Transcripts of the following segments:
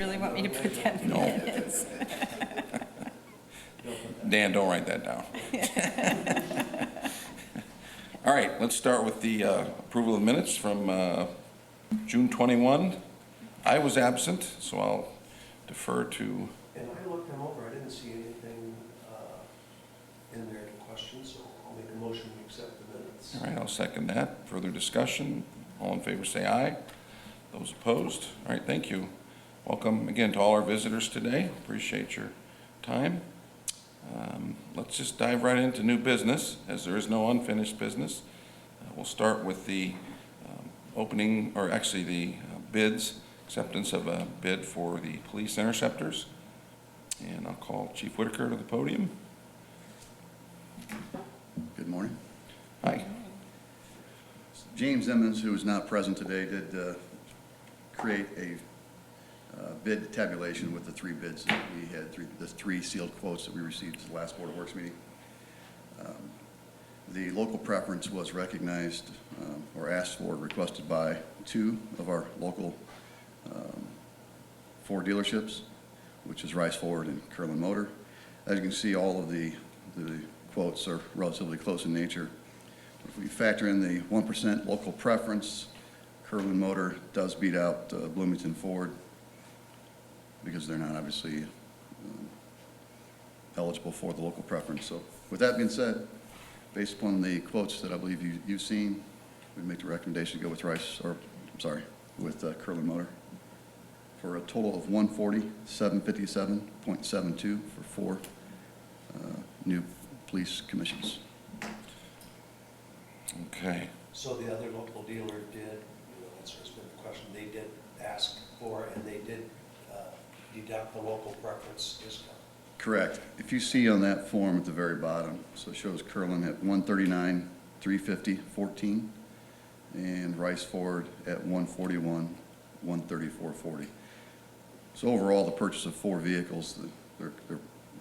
Really want me to put that in No. minutes? Dan, don't write that down. All right, let's start with the approval of minutes from June 21. I was absent, so I'll defer to, And I looked them over, I didn't see anything in there to question, so I'll make a motion to accept the minutes. all right, I'll second that. Further discussion? All in favor say aye. Those opposed? All right, thank you. Welcome again to all our visitors today. Appreciate your time. Let's just dive right into new business, as there is no unfinished business. We'll start with the opening, or actually the bids, acceptance of a bid for the police interceptors. And I'll call Chief Whitaker to the podium. Good morning. Hi. James Emmons, who is not present today, did create a bid tabulation with the three bids that we had, the three sealed quotes that we received at the last Board of Works meeting. The local preference was recognized or asked for, requested by two of our local Ford dealerships, which is Rice Ford and Curlin Motor. As you can see, all of the quotes are relatively close in nature. If we factor in the 1% local preference, Curlin Motor does beat out Bloomington Ford because they're not obviously eligible for the local preference. So with that being said, based upon the quotes that I believe you've seen, we make the recommendation to go with with Curlin Motor for a total of $140,757.72 for four new police commissions. Okay. So the other local dealer did, that's just been the question, they did ask for, and they did deduct the local preference discount. Correct. If you see on that form at the very bottom, so it shows Curlin at $139,350.14 and Rice Ford at $141,134.40. So overall, the purchase of four vehicles, their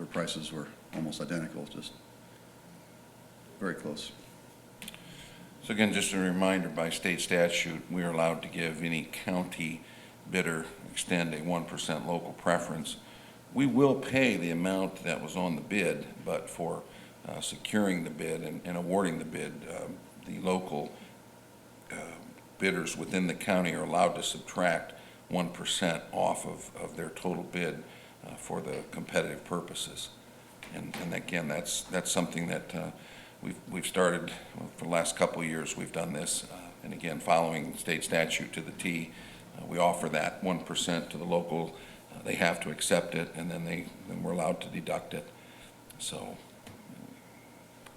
prices were almost identical, just very close. So again, just a reminder, by state statute, we are allowed to give any county bidder, extend a 1% local preference. We will pay the amount that was on the bid, but for securing the bid and awarding the bid, the local bidders within the county are allowed to subtract 1% off of their total bid for the competitive purposes. And again, that's something that we've started for the last couple of years. We've done this, and again, following state statute to the T, we offer that 1% to the local. They have to accept it, and then we're allowed to deduct it. So,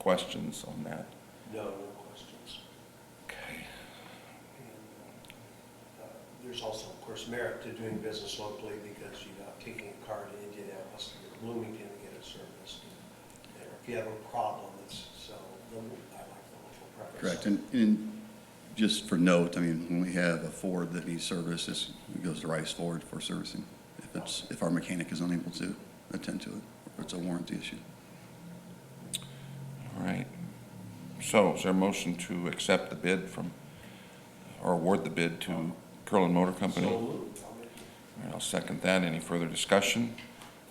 questions on that? No questions. Okay. And there's also, of course, merit to doing business locally because you're not taking a car to Indianapolis or Bloomington to get it serviced. And if you have a problem, I like the local preference. Correct. And just for note, I mean, when we have a Ford that needs service, it goes to Rice Ford for servicing. If our mechanic is unable to attend to it, or it's a warranty issue. All right. So, is there a motion to accept the bid from, or award the bid to Curlin Motor Company? So moved. I'll make it. All right, I'll second that. Any further discussion?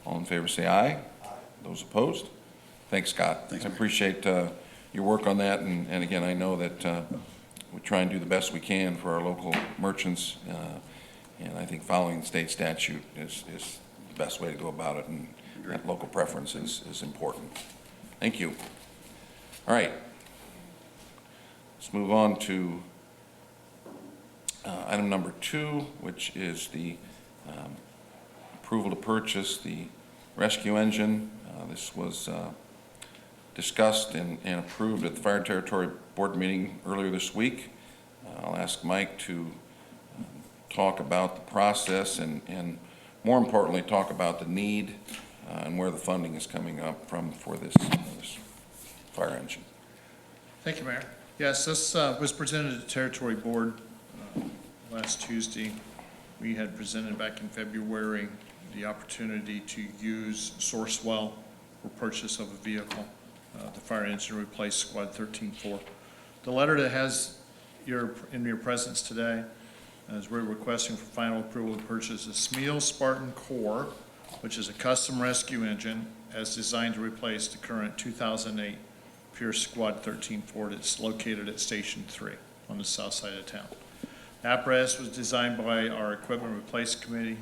All in favor say aye. Aye. Those opposed? Thanks, Scott. Thanks, I Mayor. appreciate your work on that, and again, I know that we try and do the best we can for our local merchants, and I think following the state statute is the best way to go about it, and that local preference is important. Thank you. All right. Let's move on to item number 2, which is the approval to purchase the rescue engine. This was discussed and approved at the Fire Territory Board meeting earlier this week. I'll ask Mike to talk about the process and more importantly, talk about the need and where the funding is coming up from for this fire engine. Thank you, Mayor. Yes, this was presented to the Territory Board last Tuesday. We had presented back in February the opportunity to use Sourcewell for purchase of a vehicle, the fire engine to replace Squad 13-4. The letter that has in your presence today as we're requesting for final approval to purchase a Smeal Spartan Core, which is a custom rescue engine as designed to replace the current 2008 Pierce Squad 13 Ford. It's located at Station 3 on the south side of town. The apparatus was designed by our Equipment Replace Committee.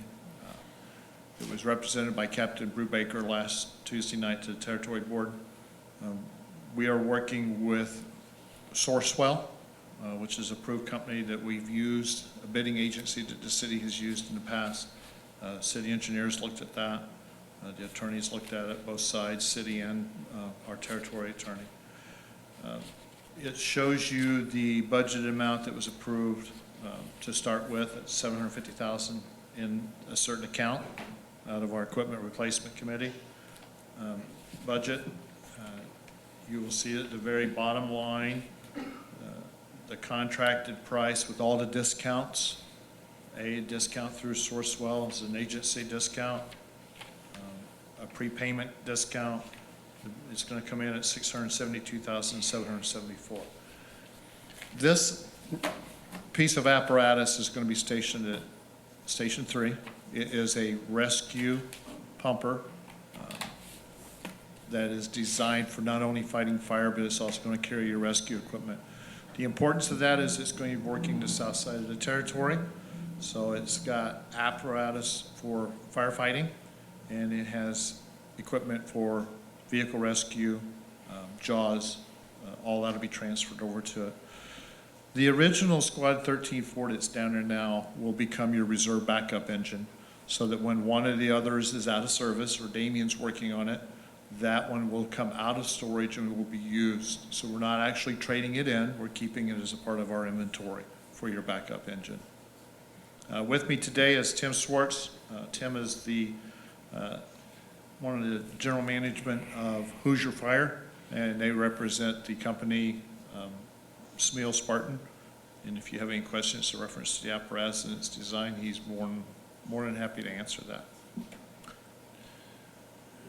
It was represented by Captain Brubaker last Tuesday night to the Territory Board. We are working with Sourcewell, which is an approved company that we've used, a bidding agency that the city has used in the past. City engineers looked at that. The attorneys looked at it, both sides, city and our territory attorney. It shows you the budget amount that was approved to start with at $750,000 in a certain account out of our Equipment Replacement Committee budget. You will see at the very bottom line, the contracted price with all the discounts. A discount through Sourcewell is an agency discount, a prepayment discount. It's going to come in at $672,774. This piece of apparatus is going to be stationed at Station 3. It is a rescue pumper that is designed for not only fighting fire, but it's also going to carry your rescue equipment. The importance of that is it's going to be working the south side of the territory. So it's got apparatus for firefighting, and it has equipment for vehicle rescue, JAWS, all that'll be transferred over to it. The original Squad 13 Ford that's down there now will become your reserve backup engine, so that when one of the others is out of service or Damien's working on it, that one will come out of storage and will be used. So we're not actually trading it in, we're keeping it as a part of our inventory for your backup engine. With me today is Tim Swartz. Tim is the one of the general management of Hoosier Fire, and they represent the company Smeal Spartan. And if you have any questions in reference to the apparatus and its design, he's more than happy to answer that.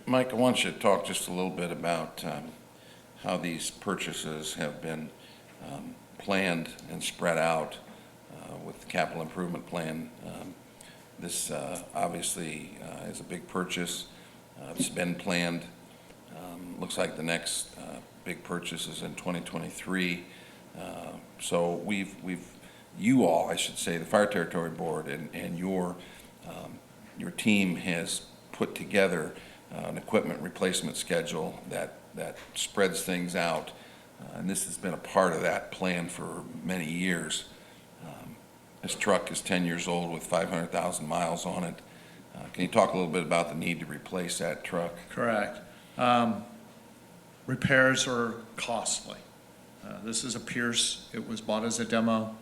Mike, I want you to talk just a little bit about how these purchases have been planned and spread out with the capital improvement plan. This obviously is a big purchase. It's been planned. Looks like the next big purchase is in 2023. So you all, I should say, the Fire Territory Board and your team has put together an equipment replacement schedule that spreads things out. And this has been a part of that plan for many years. This truck is 10 years old with 500,000 miles on it. Can you talk a little bit about the need to replace that truck? Correct. Repairs are costly. This is a Pierce. It was bought as a demo.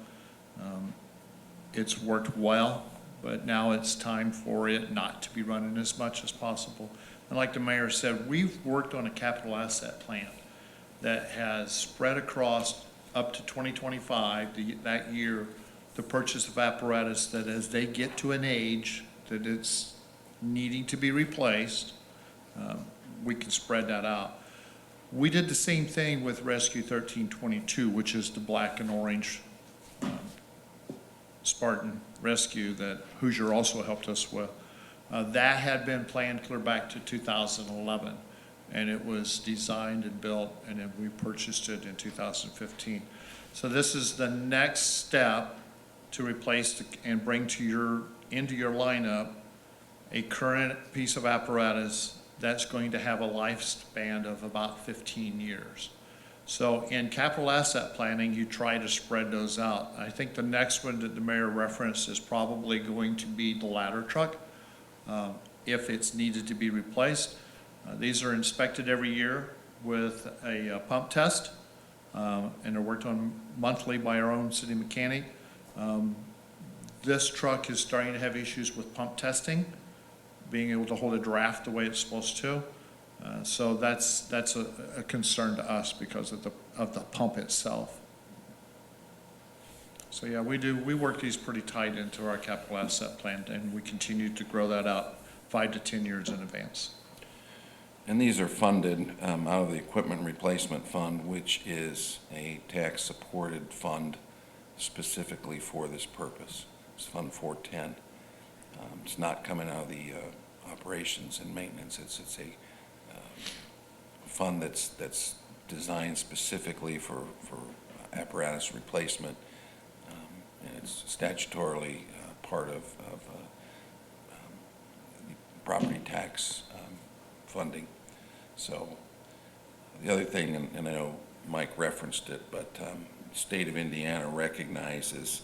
It's worked well, but now it's time for it not to be running as much as possible. And like the mayor said, we've worked on a capital asset plan that has spread across up to 2025, that year, the purchase of apparatus that as they get to an age that it's needing to be replaced, we can spread that out. We did the same thing with Rescue 1322, which is the black and orange Spartan Rescue that Hoosier also helped us with. That had been planned clear back to 2011, and it was designed and built, and then we purchased it in 2015. So this is the next step to replace and bring into your lineup a current piece of apparatus that's going to have a lifespan of about 15 years. So in capital asset planning, you try to spread those out. I think the next one that the mayor referenced is probably going to be the ladder truck, if it's needed to be replaced. These are inspected every year with a pump test, and they're worked on monthly by our own city mechanic. This truck is starting to have issues with pump testing, being able to hold a draft the way it's supposed to. So that's a concern to us because of the pump itself. So yeah, we work these pretty tight into our capital asset plan, and we continue to grow that out 5 to 10 years in advance. And these are funded out of the Equipment Replacement Fund, which is a tax-supported fund specifically for this purpose. It's Fund 410. It's not coming out of the operations and maintenance. It's a fund that's designed specifically for apparatus replacement, and it's statutorily part of property tax funding. So the other thing, and I know Mike referenced it, but the state of Indiana recognizes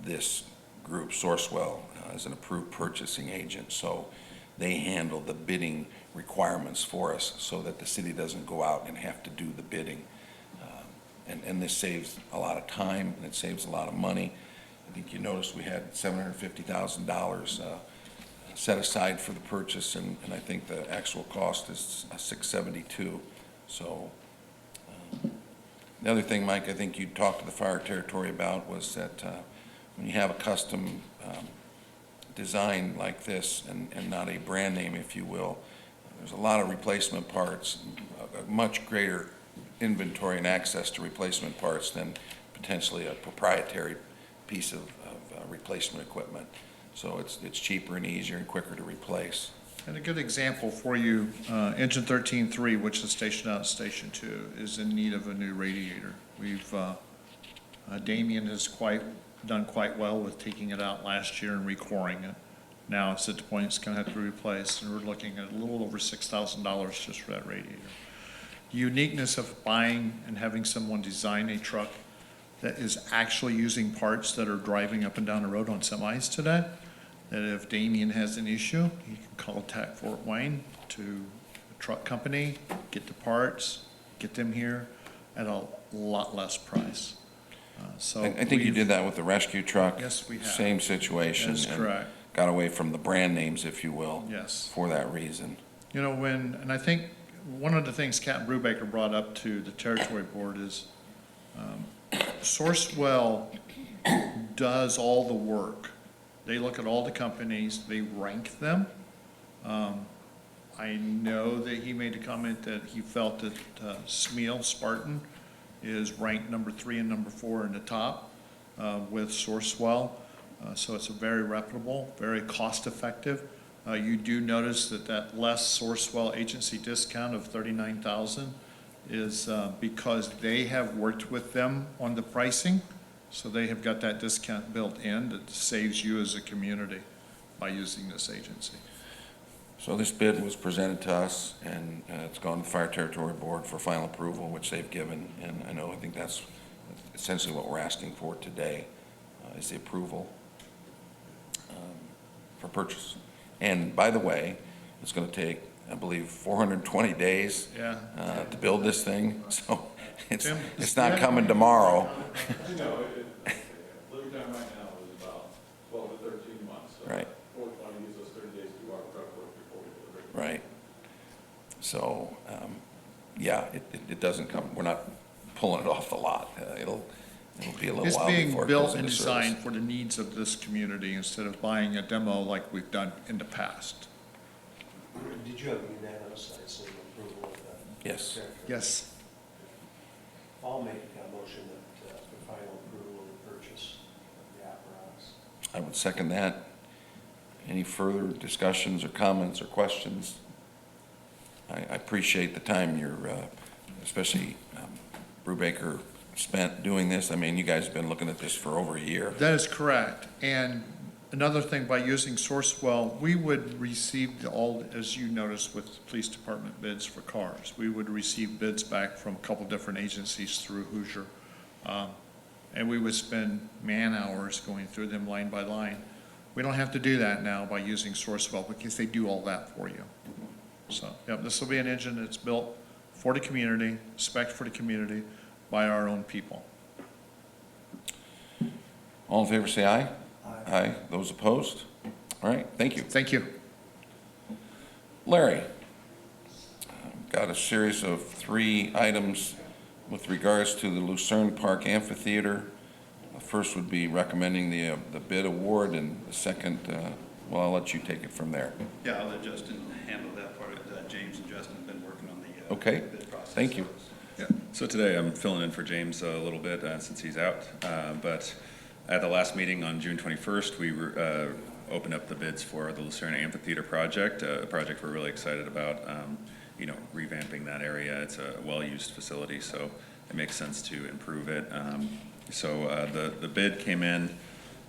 this group, Sourcewell, as an approved purchasing agent. So they handle the bidding requirements for us so that the city doesn't go out and have to do the bidding. And this saves a lot of time, and it saves a lot of money. I think you noticed we had $750,000 set aside for the purchase, and I think the actual cost is $672. So the other thing, Mike, I think you talked to the fire territory about was that when you have a custom design like this and not a brand name, if you will, there's a lot of replacement parts, a much greater inventory and access to replacement parts than potentially a proprietary piece of replacement equipment. So it's cheaper and easier and quicker to replace. And a good example for you, engine 13.3, which is stationed out at Station 2, is in need of a new radiator. We've, Damien has done quite well with taking it out last year and recoring it. Now it's at the point it's gonna have to be replaced, and we're looking at a little over $6,000 just for that radiator. The uniqueness of buying and having someone design a truck that is actually using parts that are driving up and down the road on semis today, that if Damien has an issue, he can contact Fort Wayne to the truck company, get the parts, get them here at a lot less price. So I think you did that with the rescue truck. Yes, we have. Same situation. That's and correct. Got away from the brand names, if you will. Yes. For that reason. You know, and I think one of the things Captain Brubaker brought up to the territory board is Sourcewell does all the work. They look at all the companies, they rank them. I know that he made a comment that he felt that Smeal Spartan is ranked number 3 and number 4 in the top with Sourcewell. So it's a very reputable, very cost-effective. You do notice that less Sourcewell agency discount of $39,000 is because they have worked with them on the pricing. So they have got that discount built in that saves you as a community by using this agency. So this bid was presented to us, and it's gone to the Fire Territory Board for final approval, which they've given. And I think that's essentially what we're asking for today, is the approval for purchase. And by the way, it's going to take, I believe, 420 days Yeah. to build this thing. So Tim? it's not coming tomorrow. No, lead time right now is about 12 to 13 months. So Right. 420 gives us 30 days to do our prep work before we deliver. Right. So, yeah, it doesn't come, we're not pulling it off the lot. It'll be a little It's while being before it built goes and into designed service. for the needs of this community instead of buying a demo like we've done in the past. Did you have unanimous, I assume, approval of that? Yes. Yes. I'll make a motion that for final approval of the purchase of the apparatus. I would second that. Any further discussions or comments or questions? I appreciate the time you're, especially Brubaker, spent doing this. I mean, you guys have been looking at this for over a year. That is correct. And another thing, by using Sourcewell, we would receive all, as you noticed with the police department bids for cars, we would receive bids back from a couple different agencies through Hoosier. And we would spend man-hours going through them line by line. We don't have to do that now by using Sourcewell because they do all that for you. So, yep, this will be an engine that's built for the community, spec for the community, by our own people. All in favor, say aye. Aye. Aye. Those opposed? All right, thank you. Thank you. Larry, got a series of 3 items with regards to the Lucerne Park Amphitheater. The first would be recommending the bid award, and the second, well, I'll let you take it from there. Yeah, I'll let Justin handle that part. James and Justin have been working on the Okay. bid process. Thank you. Yeah, so today I'm filling in for James a little bit since he's out, but At the last meeting on June 21st, we opened up the bids for the Lucerne Amphitheater project, a project we're really excited about, revamping that area. It's a well-used facility, so it makes sense to improve it. The bid came in,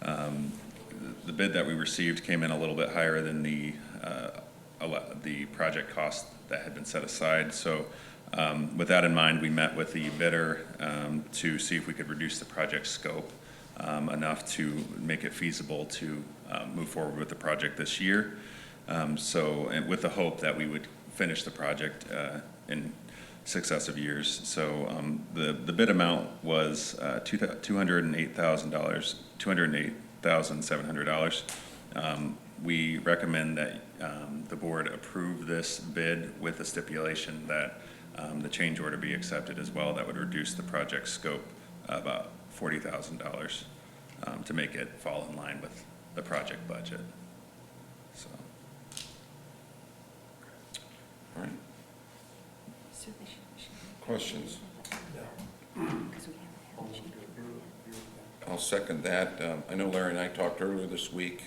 the bid that we received came in a little bit higher than the project cost that had been set aside. So with that in mind, we met with the bidder to see if we could reduce the project scope enough to make it feasible to move forward with the project this year. And with the hope that we would finish the project in successive years. So the bid amount was $208,700. We recommend that the board approve this bid with the stipulation that the change order be accepted as well. That would reduce the project scope about $40,000 to make it fall in line with the project budget. So, All right, So they should- questions? No. because we haven't I'll had move a to change. approve. I'll second that. I know Larry and I talked earlier this week.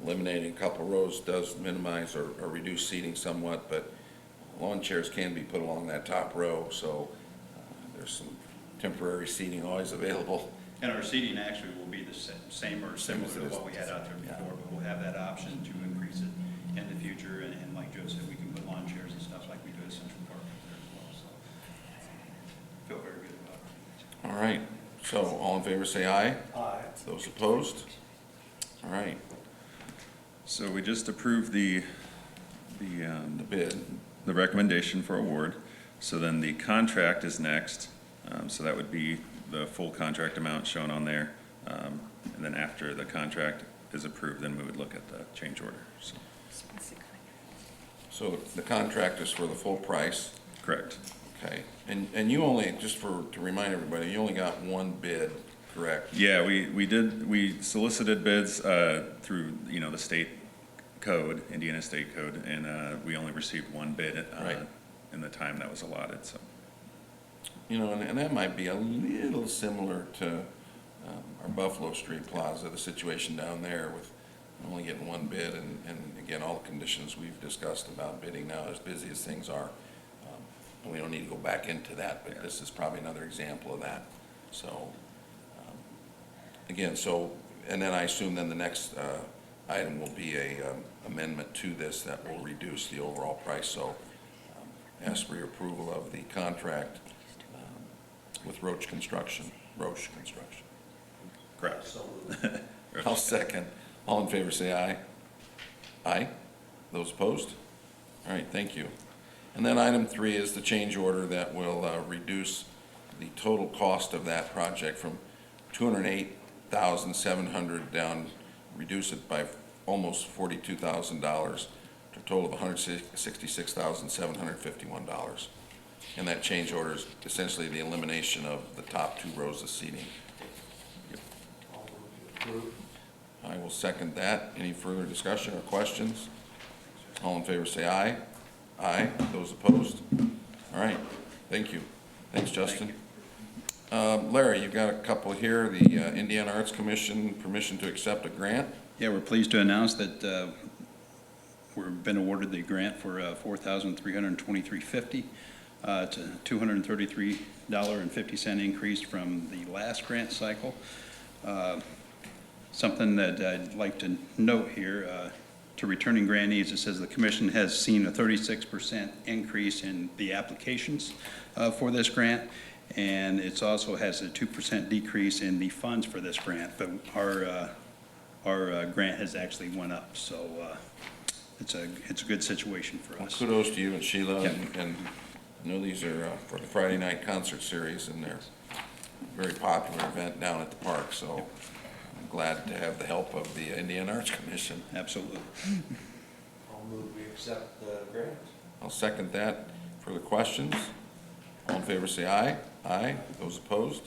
Eliminating a couple rows does minimize or reduce seating somewhat, but lawn chairs can be put along that top row, so there's some temporary seating always available. and our seating actually will be the same or similar as to it is. what we had out there Yeah. before, but we'll have that option to increase it in the future. And like Joe said, we can put lawn chairs and stuff like we do at Central Park there as well, so feel very good about it. All right, so all in favor say aye. Aye. Those opposed? All right, So we just approved the bid. the recommendation for award. So then the contract is next. So that would be the full contract amount shown on there. And then after the contract is approved, then we would look at the change order. So, So what's the contract? So the contract is for the full price, correct. okay? And you only, just to remind everybody, you only got one bid, correct? Yeah, we solicited bids through, the state code, Indiana State Code, and we only received one bid Right. in the time that was allotted, so. And that might be a little similar to our Buffalo Street Plaza, the situation down there with only getting one bid, and again, all the conditions we've discussed about bidding now, as busy as things are. And we don't need to go back into that, but this is probably another example of that. So, again, and then I assume then the next item will be a amendment to this that will reduce the overall price. So ask for your approval of the contract with Roche Construction. Correct. So moved. I'll second. All in favor, say aye. Aye. Those opposed? All right, thank you. And then item 3 is the change order that will reduce the total cost of that project from $208,700 down, reduce it by almost $42,000 to a total of $166,751. And that change order is essentially the elimination of the top 2 rows of seating. I'll move to approve. I will second that. Any further discussion or questions? All in favor, say aye. Aye. Those opposed? All right, thank you. Thanks, Justin. Larry, you've got a couple here. The Indiana Arts Commission, permission to accept a grant. Yeah, we're pleased to announce that we've been awarded the grant for $4,323.50. It's a $233.50 increase from the last grant cycle. Something that I'd like to note here, to returning grantees, it says the commission has seen a 36% increase in the applications for this grant, and it also has a 2% decrease in the funds for this grant, but our grant has actually went up, so it's a good situation for Well, us. kudos to you and Sheila, Yeah. and I know these are for the Friday night concert series, and they're a very popular event down at the park, so I'm glad to have the help of the Indiana Arts Commission. Absolutely. I'll move we accept the grant. I'll second that. Further questions? All in favor, say aye. Aye. Those opposed?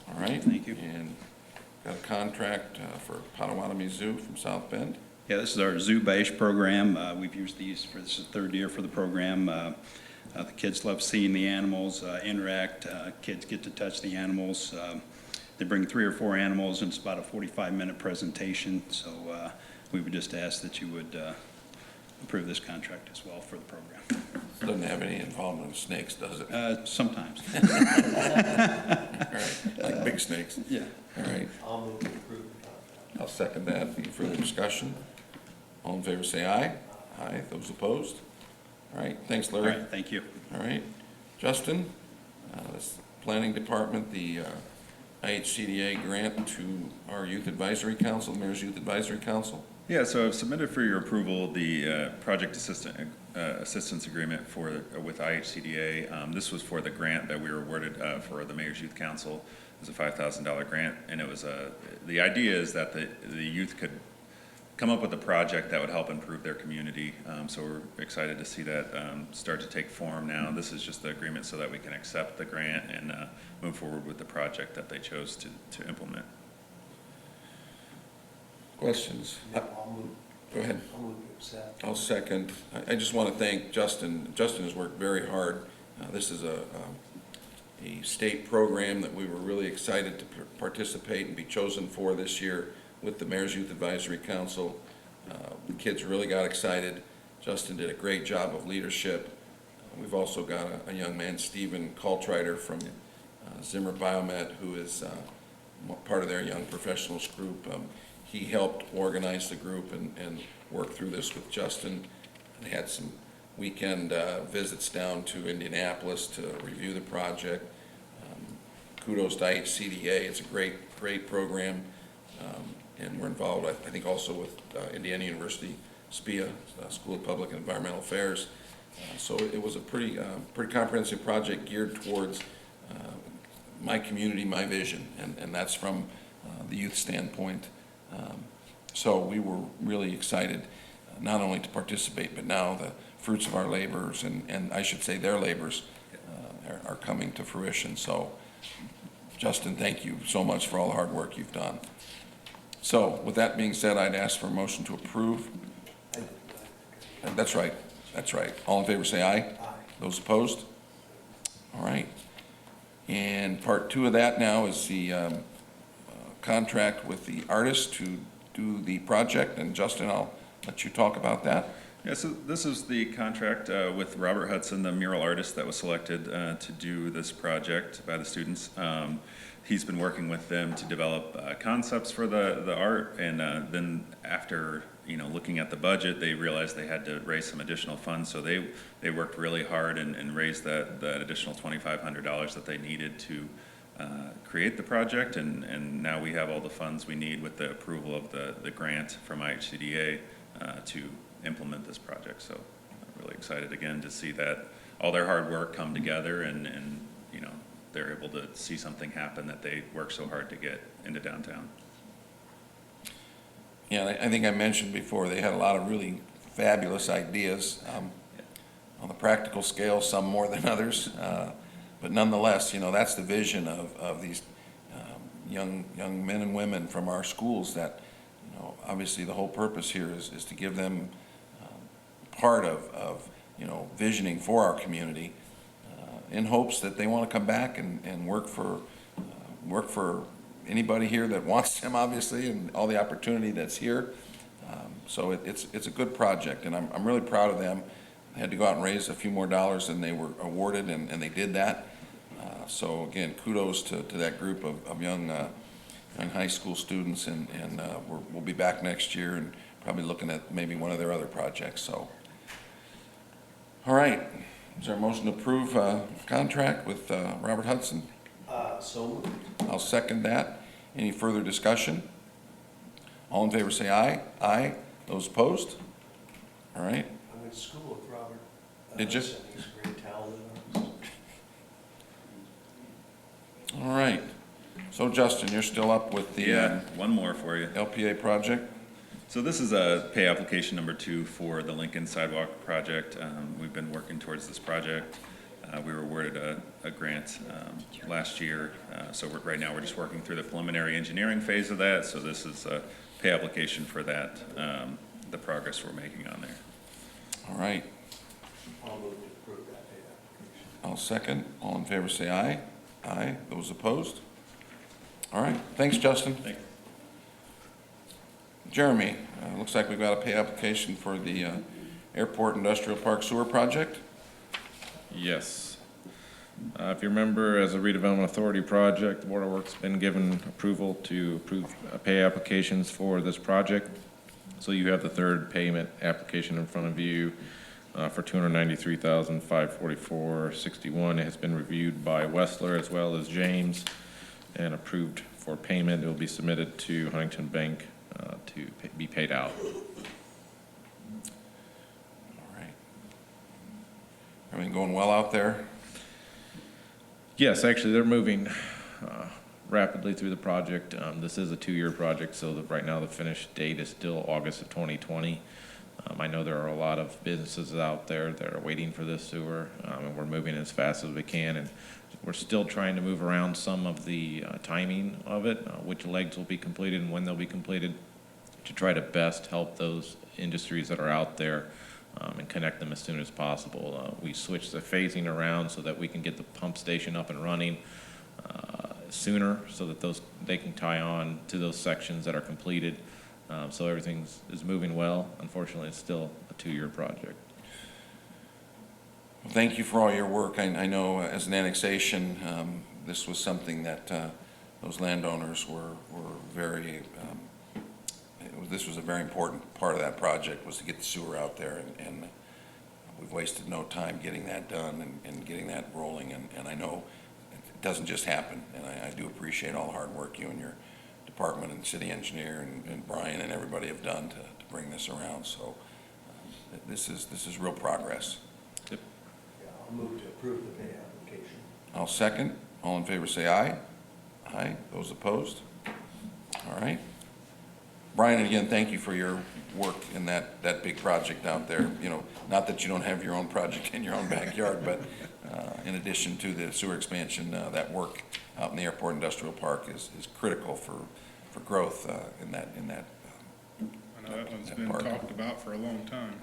All right. Thank you. And got a contract for Potawatomi Zoo from South Bend. Yeah, this is our Zoo Bash program. We've used these this is the 3rd year for the program. The kids love seeing the animals interact. Kids get to touch the animals. They bring 3 or 4 animals, and it's about a 45-minute presentation. So we would just ask that you would approve this contract as well for the program. Doesn't have any involvement with snakes, does it? Sometimes. All right, like big snakes. Yeah. All right, I'll move to approve the contract. I'll second that. Any further discussion? All in favor, say aye. Aye. Those opposed? All right, thanks, All Larry. right, thank you. All right, Justin, this Planning Department, the IHCDA grant to our Youth Advisory Council, Mayor's Youth Advisory Council. Yeah, so I've submitted for your approval the project assistance agreement with IHCDA. This was for the grant that we were awarded for the Mayor's Youth Council. It was a $5,000 grant, and it was the idea is that the youth could come up with a project that would help improve their community. So we're excited to see that start to take form now. This is just the agreement so that we can accept the grant and move forward with the project that they chose to implement. Questions? Yeah, I'll move, Go ahead. I'll move to accept. I'll second. I just want to thank Justin. Justin has worked very hard. This is a state program that we were really excited to participate and be chosen for this year with the Mayor's Youth Advisory Council. The kids really got excited. Justin did a great job of leadership. We've also got a young man, Stephen Kaltrider from Zimmer Biomet, who is part of their young professionals group. He helped organize the group and work through this with Justin. They had some weekend visits down to Indianapolis to review the project. Kudos to IHCDA. It's a great program. And we're involved, I think, also with Indiana University SPIA, School of Public and Environmental Affairs. So it was a pretty comprehensive project geared towards my community, my vision, and that's from the youth standpoint. So we were really excited not only to participate, but now the fruits of our labors, and I should say their labors, are coming to fruition. So Justin, thank you so much for all the hard work you've done. So with that being said, I'd ask for a motion to approve. That's right. All in favor, say aye. Aye. Those opposed? All right. And part 2 of that now is the contract with the artist to do the project. And Justin, I'll let you talk about that. Yeah, so this is the contract with Robert Hudson, the mural artist that was selected to do this project by the students. He's been working with them to develop concepts for the art, and then after looking at the budget, they realized they had to raise some additional funds. So they worked really hard and raised that additional $2,500 that they needed to create the project, and now we have all the funds we need with the approval of the grant from IHCDA to implement this project. So I'm really excited again to see that all their hard work come together, and they're able to see something happen that they worked so hard to get into downtown. Yeah, and I think I mentioned before, they had a lot of really fabulous ideas. On the practical scale, some more than others. But nonetheless, that's the vision of these young men and women from our schools that, obviously the whole purpose here is to give them part of visioning for our community in hopes that they want to come back and work for anybody here that wants them, obviously, and all the opportunity that's here. So it's a good project, and I'm really proud of them. They had to go out and raise a few more dollars than they were awarded, and they did that. So again, kudos to that group of young high school students, and we'll be back next year and probably looking at maybe one of their other projects. So, all right, is there a motion to approve contract with Robert Hudson? So moved. I'll second that. Any further discussion? All in favor say aye. Aye. Those opposed? All right. I went to school with Robert. Did you? He's a great talented artist. All right. So Justin, you're still up with the Yeah, one more for you. LPA project? So this is a pay application number 2 for the Lincoln Sidewalk project. We've been working towards this project. We were awarded a grant last year, so right now we're just working through the preliminary engineering phase of that. So this is a pay application for that, the progress we're making on there. All right. I'll move to approve that pay application. I'll second. All in favor say aye. Aye. Those opposed? All right, thanks, Justin. Thank you. Jeremy, looks like we've got a pay application for the Airport Industrial Park Sewer Project. Yes. If you remember, as a redevelopment authority project, the Board of Works been given approval to approve pay applications for this project. So you have the third payment application in front of you for $293,544.61. It has been reviewed by Westler as well as James and approved for payment. It will be submitted to Huntington Bank to be paid out. All right. Everything going well out there? Yes, actually, they're moving rapidly through the project. This is a 2-year project, so right now the finish date is still August of 2020. I know there are a lot of businesses out there that are waiting for this sewer, and we're moving as fast as we can. And we're still trying to move around some of the timing of it, which legs will be completed and when they'll be completed, to try to best help those industries that are out there and connect them as soon as possible. We switched the phasing around so that we can get the pump station up and running sooner, so that they can tie on to those sections that are completed. So everything is moving well. Unfortunately, it's still a 2-year project. Well, thank you for all your work. I know as an annexation, this was something that those landowners were very, this was a very important part of that project, was to get the sewer out there, and we've wasted no time getting that done and getting that rolling, and I know it doesn't just happen, and I do appreciate all the hard work you and your department and city engineer and Brian and everybody have done to bring this around, so this is real progress. Yeah, I'll move to approve the pay application. I'll second. All in favor say aye. Aye. Those opposed? All right. Brian, again, thank you for your work in that big project out there. You know, not that you don't have your own project in your own backyard, but in addition to the sewer expansion, that work out in the Airport Industrial Park is critical for growth in that. I know that one's that been park. talked about for a long time.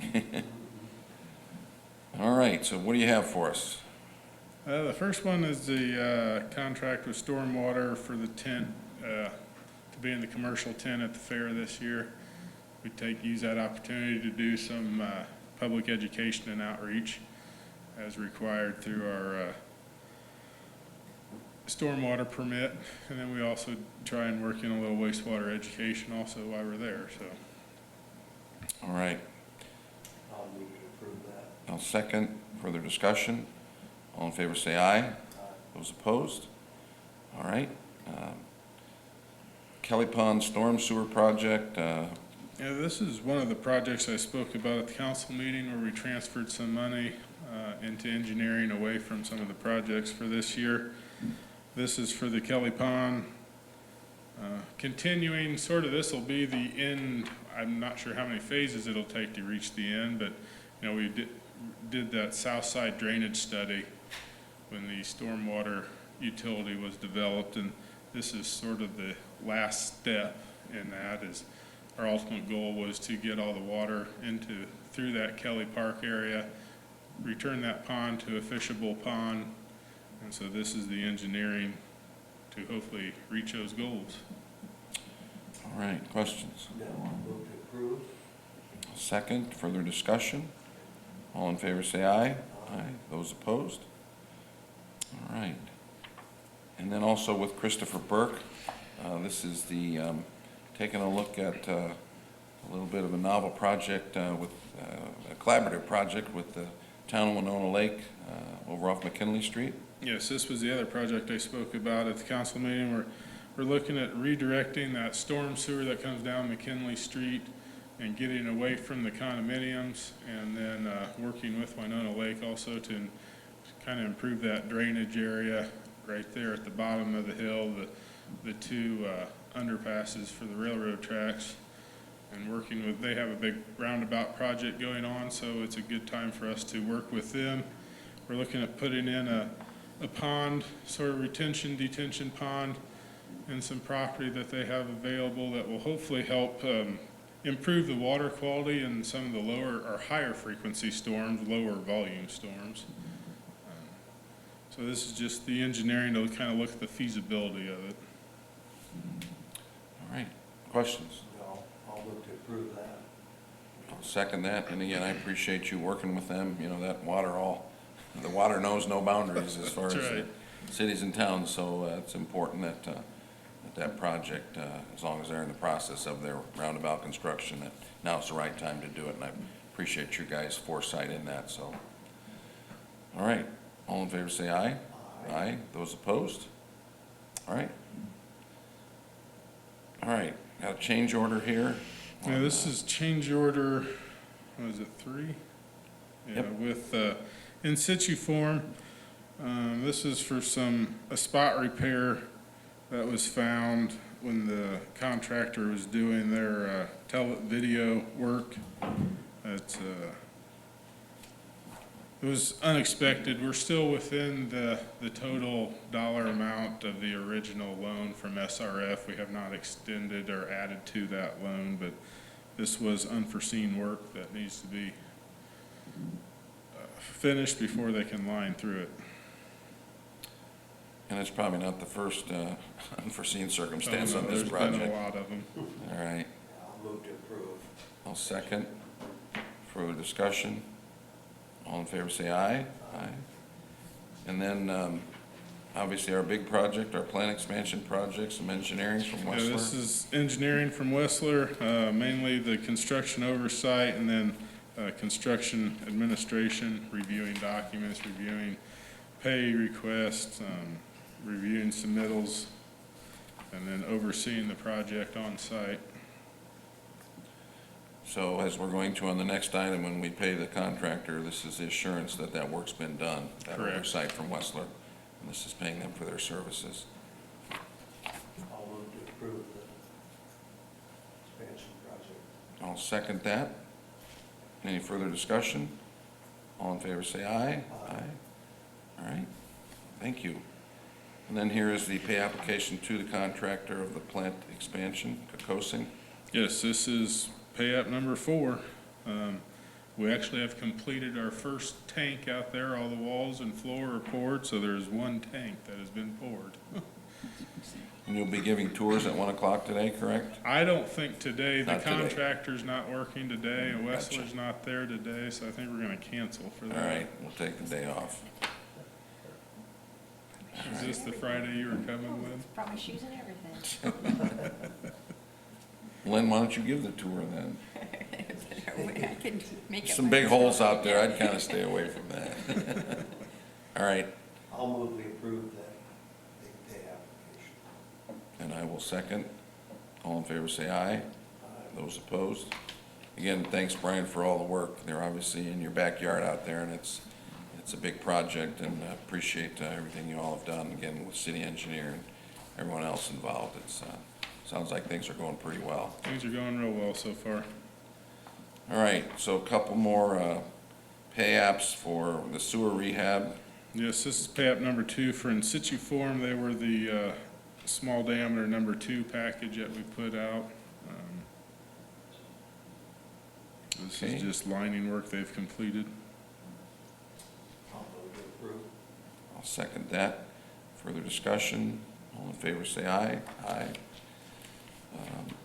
All right, so what do you have for us? The first one is the contract with Stormwater for the tent, to be in the commercial tent at the fair this year. We use that opportunity to do some public education and outreach as required through our stormwater permit. And then we also try and work in a little wastewater education also while we're there, so. All right, I'll move to approve that. I'll second. Further discussion? All in favor say aye. Those opposed? All right. Kelly Pond Storm Sewer Project, Yeah, this is one of the projects I spoke about at the council meeting where we transferred some money into engineering away from some of the projects for this year. This is for the Kelly Pond. Continuing, sort of, this will be the end. I'm not sure how many phases it'll take to reach the end, but you know, we did that south side drainage study when the stormwater utility was developed, and this is sort of the last step in that. Is our ultimate goal was to get all the water through that Kelly Park area, return that pond to a fishable pond, and so this is the engineering to hopefully reach those goals. all right, questions? No, I'll move to approve. Second, further discussion? All in favor say aye. Aye. Those opposed? All right. And then also with Christopher Burke, this is the, taking a look at a little bit of a novel project with a collaborative project with the town of Winona Lake over off McKinley Street. Yes, this was the other project I spoke about at the council meeting. We're looking at redirecting that storm sewer that comes down McKinley Street and getting away from the condominiums, and then working with Winona Lake also to kind of improve that drainage area right there at the bottom of the hill, the two underpasses for the railroad tracks, and working with, they have a big roundabout project going on, so it's a good time for us to work with them. We're looking at putting in a pond, sort of detention pond, and some property that they have available that will hopefully help improve the water quality in some of the lower or higher frequency storms, lower volume storms. So this is just the engineering to kind of look at the feasibility of it. All right, questions? No, I'll move to approve that. I'll second that, and again, I appreciate you working with them, you know, the water knows no boundaries as far as That's the right. cities and towns, so it's important that project, as long as they're in the process of their roundabout construction, that now's the right time to do it, and I appreciate you guys' foresight in that, so. All right, all in favor say aye. Aye. Those opposed? All right. All right, got a change order here. Yeah, this is change order, what is it, 3? Yeah, Yep. with, in situ form. This is for a spot repair that was found when the contractor was doing their, video work. It was unexpected. We're still within the total dollar amount of the original loan from SRF. We have not extended or added to that loan, but this was unforeseen work that needs to be finished before they can line through it. And it's probably not the first unforeseen circumstance Oh, no, on this There's project. been a lot of them. All right, I'll move to approve. I'll second. Further discussion? All in favor say aye. Aye. And then, obviously, our big project, our plant expansion project, some engineering from Yeah, this Westler. is engineering from Westler, mainly the construction oversight and then construction administration, reviewing documents, reviewing pay requests, reviewing submittals, and then overseeing the project on site. So as we're going to on the next item, when we pay the contractor, this is the assurance that that work's been done. That Correct. oversight from Westler, and this is paying them for their services. I'll move to approve the expansion project. I'll second that. Any further discussion? All in favor say aye. Aye. All right, thank you. And then here is the pay application to the contractor of the plant expansion, Kokosing. Yes, this is pay app number 4. We actually have completed our first tank out there. All the walls and floor are poured, so there's one tank that has been poured. And you'll be giving tours at 1 o'clock today, correct? I don't think today, the Not today. contractor's not working today, and Gotcha. Wessler's not there today, so I think we're gonna cancel for All that. right, we'll take the day off. Is this the Friday you were coming with? Brought my shoes and everything. Lynn, why don't you give the tour then? I can make it. Some big holes out there, I'd kind of stay away from that. All right, I'll move we approve the pay application. and I will second. All in favor say aye. Those opposed? Again, thanks, Brian, for all the work. They're obviously in your backyard out there, and it's a big project, and I appreciate everything you all have done, again, with city engineer and everyone else involved. It's, sounds like things are going pretty well. Things are going real well so far. All right, so a couple more pay apps for the sewer rehab. Yes, this is pay app number 2 for in situ form. They were the small diameter number 2 package that we put out. This Okay. is just lining work they've completed. I'll move to approve. I'll second that. Further discussion? All in favor say aye. Aye.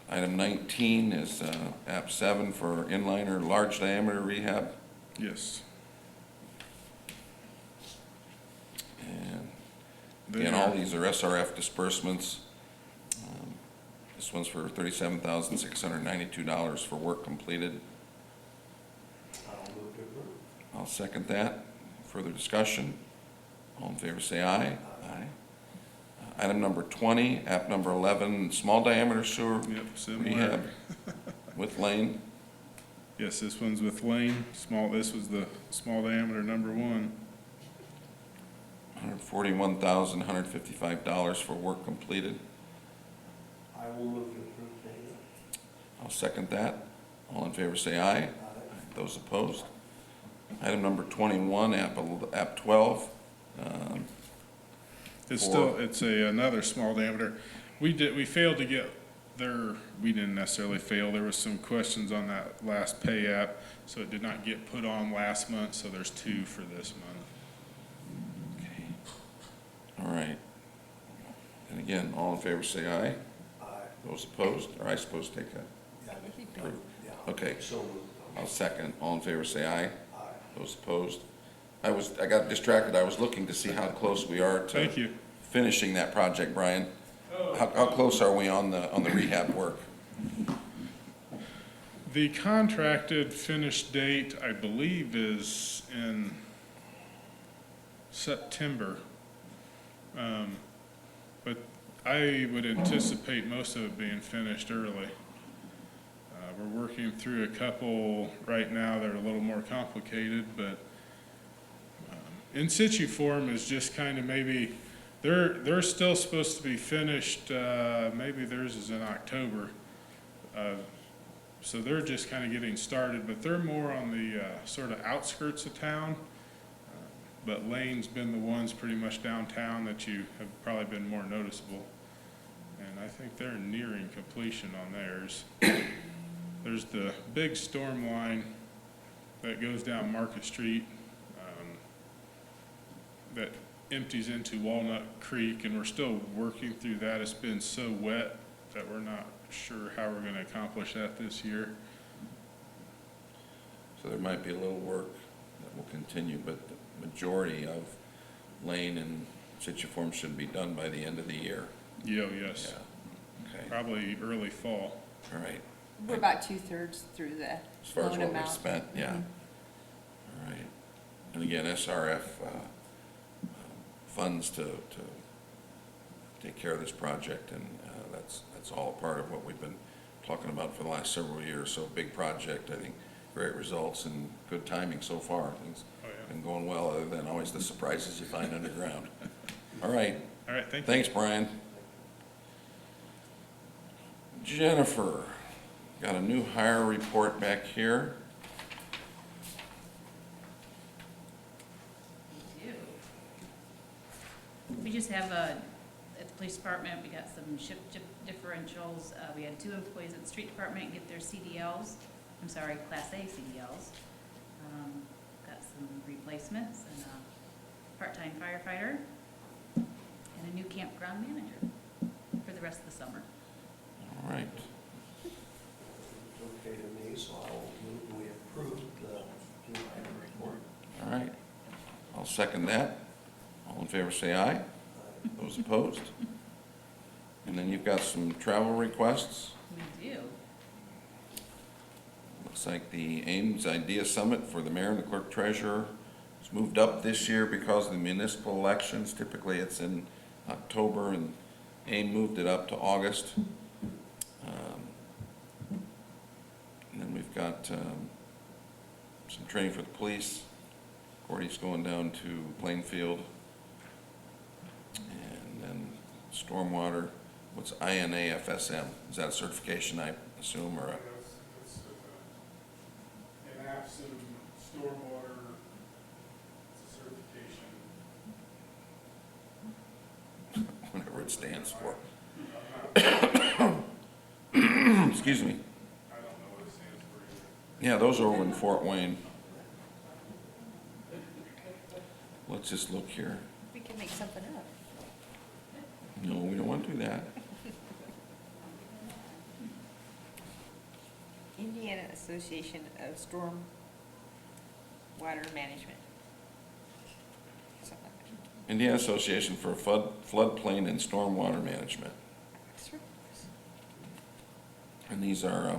Item 19 is app 7 for inliner large diameter rehab. Yes. And They again, all are- these are SRF disbursements. This one's for $37,692 for work completed. I'll move to approve. I'll second that. Further discussion? All in favor say aye. Aye. Item number 20, app number 11, small diameter sewer Yep, similar. rehab with Lane. Yes, this one's with Lane. This was the small diameter number 1. $141,155 for work completed. I will move to approve pay. I'll second that. All in favor say aye. Those opposed? Item number 21, app 12. It's For- still, another small diameter. We failed to get we didn't necessarily fail. There was some questions on that last pay app, so it did not get put on last month, so there's 2 for this month. Okay. All right. And again, all in favor say aye. Those opposed? Or I supposed to take that? Yeah, Approve. yeah. Okay. So moved. I'll second. All in favor, say aye. Aye. Those opposed? I got distracted. I was looking to see how close we are Thank to you. finishing that project, Brian. How close are we on the rehab work? The contracted finish date, I believe, is in September. But I would anticipate most of it being finished early. We're working through a couple right now that are a little more complicated, but in situ form is just kind of maybe, they're still supposed to be finished, maybe theirs is in October. So they're just kind of getting started, but they're more on the sort of outskirts of town. But Lane's been the ones pretty much downtown that you have probably been more noticeable. And I think they're nearing completion on theirs. There's the big storm line that goes down Market Street, that empties into Walnut Creek, and we're still working through that. It's been so wet that we're not sure how we're gonna accomplish that this year. So there might be a little work that will continue, but the majority of Lane and situ form should be done by the end of the year. Yes, Yeah. Okay, probably early fall. all right. We're about 2/3 through the As far as loan what we've amount. spent, yeah. All right. And again, SRF funds to take care of this project, and that's all part of what we've been talking about for the last several years. So big project, I think, great results and good timing so far. Things Oh, yeah. been going well, other than always the surprises you find underground. All right, All right, thank you. thanks, Brian. Jennifer, got a new hire report back here. We do. We just have at the police department, we got some shift differentials. We had 2 employees at the street department get their CDLs, Class A CDLs. Got some replacements and a part-time firefighter and a new campground manager for the rest of the summer. All right, It's okay to me, so I'll move, we approve the new hire report. all right. I'll second that. All in favor, say aye. Those opposed? And then you've got some travel requests. We do. Looks like the Ames Idea Summit for the mayor and the clerk treasurer has moved up this year because of the municipal elections. Typically, it's in October, and AIM moved it up to August. And then we've got some training for the police. Gordy's going down to Plainfield. And then stormwater, what's INAFSM? Is that a certification, I assume, or a? It's an AFSM stormwater certification. Whatever it stands for. Excuse me. I don't know what it stands for either. Yeah, those are over in Fort Wayne. Let's just look here. We can make something up. No, we don't want to do that. Indiana Association of Storm Water Management. Something like that. Indiana Association for Floodplain and Stormwater Management. And these are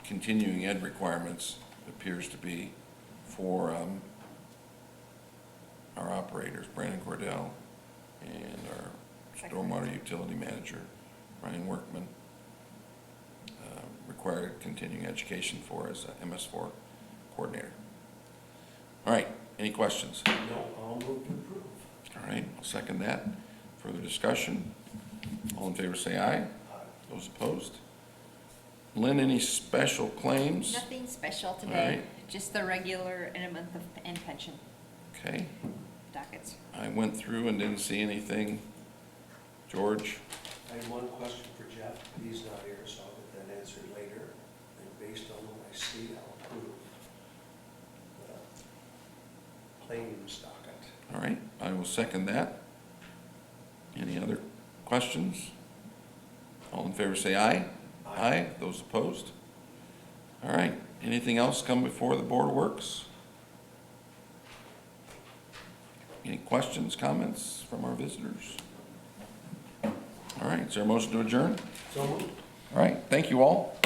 continuing ed requirements, appears to be, for our operators, Brandon Cordell, and our stormwater utility manager, Ryan Workman. Required continuing education for as a MS4 coordinator. All right, any questions? No, I'll move to approve. All right, I'll second that. Further discussion? All in favor say aye. Those opposed? Lynn, any special claims? Nothing special All today, right. just the regular in a month of and pension Okay, dockets. I went through and didn't see anything. George? I have one question for Jeff, but he's not here, so I'll get that answered later. And based on what I see, I'll approve the claims docket. All right, I will second that. Any other questions? All in favor say aye. Aye. Those opposed? All right. Anything else come before the Board of Works? Any questions, comments from our visitors? All right, is there a motion to adjourn? So moved. All right, thank you all.